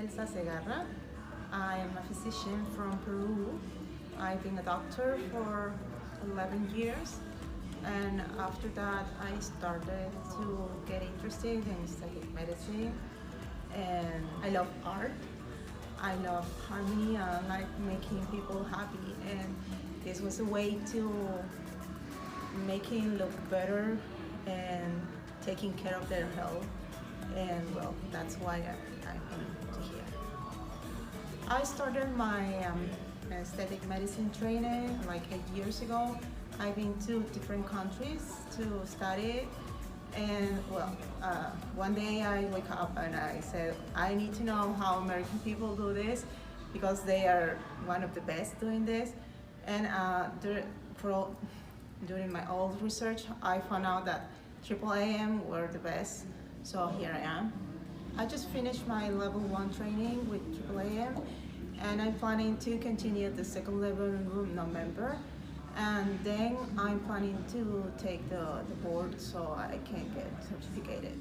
Elsa. I am a physician from Peru. I've been a doctor for 11 years, and after that I started to get interested in aesthetic medicine, and I love art. I love harmony, I like making people happy, and this was a way to making look better and taking care of their health, and well, that's why I'm here. I started my aesthetic medicine training like 8 years ago. I've been to different countries to study it, and well, one day I wake up and I said, I need to know how American people do this, because they are one of the best doing this. And during my old research, I found out that AAAM were the best, so here I am. I just finished my level 1 training with AAAM, and I'm planning to continue the second level in November, and then I'm planning to take the board so I can get certificated.